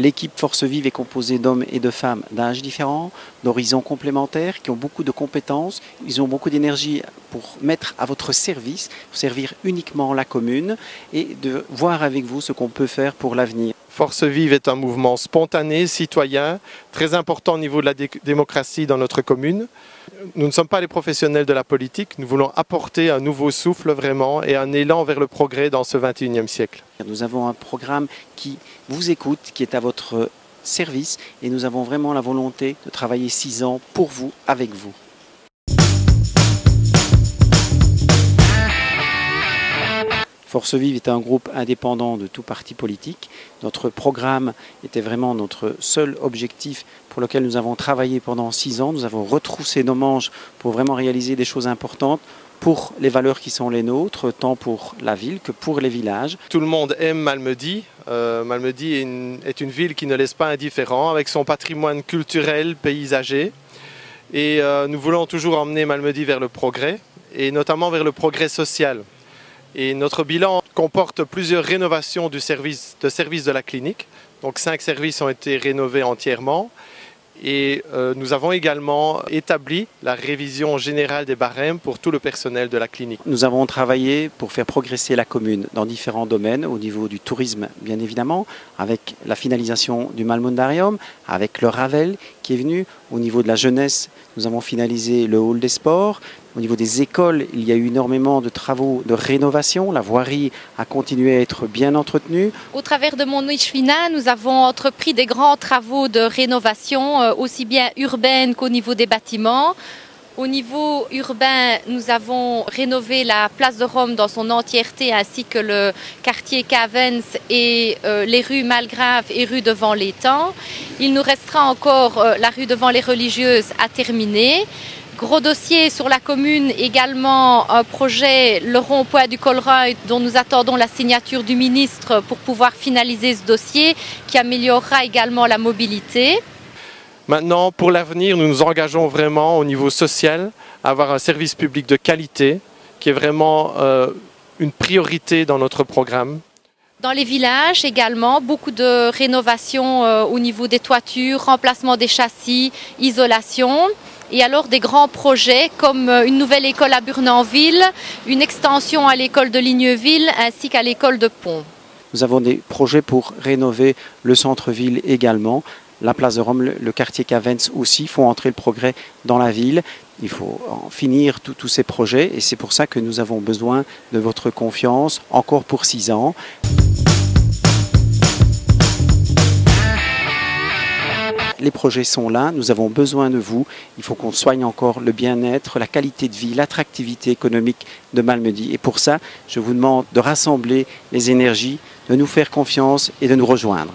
L'équipe Force Vive est composée d'hommes et de femmes d'âges différents, d'horizons complémentaires, qui ont beaucoup de compétences. Ils ont beaucoup d'énergie pour mettre à votre service, pour servir uniquement la commune et de voir avec vous ce qu'on peut faire pour l'avenir. Force Vive est un mouvement spontané, citoyen, très important au niveau de la démocratie dans notre commune. Nous ne sommes pas les professionnels de la politique, nous voulons apporter un nouveau souffle vraiment et un élan vers le progrès dans ce 21e siècle. Nous avons un programme qui vous écoute, qui est à votre service et nous avons vraiment la volonté de travailler 6 ans pour vous, avec vous. Force Vive est un groupe indépendant de tout parti politique. Notre programme était vraiment notre seul objectif pour lequel nous avons travaillé pendant 6 ans. Nous avons retroussé nos manches pour vraiment réaliser des choses importantes pour les valeurs qui sont les nôtres, tant pour la ville que pour les villages. Tout le monde aime Malmedy. Malmedy est une ville qui ne laisse pas indifférent avec son patrimoine culturel, paysager. Et nous voulons toujours emmener Malmedy vers le progrès et notamment vers le progrès social. Et notre bilan comporte plusieurs rénovations de services de la clinique. Donc 5 services ont été rénovés entièrement. Et nous avons également établi la révision générale des barèmes pour tout le personnel de la clinique. Nous avons travaillé pour faire progresser la commune dans différents domaines, au niveau du tourisme bien évidemment, avec la finalisation du Malmundarium, avec le Ravel qui est venu. Au niveau de la jeunesse, nous avons finalisé le hall des sports. Au niveau des écoles, il y a eu énormément de travaux de rénovation. La voirie a continué à être bien entretenue. Au travers de Montnouich-Finat, nous avons entrepris des grands travaux de rénovation, aussi bien urbaine qu'au niveau des bâtiments. Au niveau urbain, nous avons rénové la place de Rome dans son entièreté, ainsi que le quartier Cavens et les rues Malgrave et rue devant l'Étang. Il nous restera encore la rue devant les religieuses à terminer. Gros dossier sur la commune, également un projet, le rond-point du Colreuil, dont nous attendons la signature du ministre pour pouvoir finaliser ce dossier, qui améliorera également la mobilité. Maintenant, pour l'avenir, nous nous engageons vraiment au niveau social à avoir un service public de qualité, qui est vraiment une priorité dans notre programme. Dans les villages également, beaucoup de rénovations au niveau des toitures, remplacement des châssis, isolation. Et alors des grands projets comme une nouvelle école à Burnanville, une extension à l'école de Ligneville ainsi qu'à l'école de Pont. Nous avons des projets pour rénover le centre-ville également. La place de Rome, le quartier Cavens aussi font entrer le progrès dans la ville. Il faut en finir tous ces projets et c'est pour ça que nous avons besoin de votre confiance encore pour 6 ans. Les projets sont là, nous avons besoin de vous. Il faut qu'on soigne encore le bien-être, la qualité de vie, l'attractivité économique de Malmedy. Et pour ça, je vous demande de rassembler les énergies, de nous faire confiance et de nous rejoindre.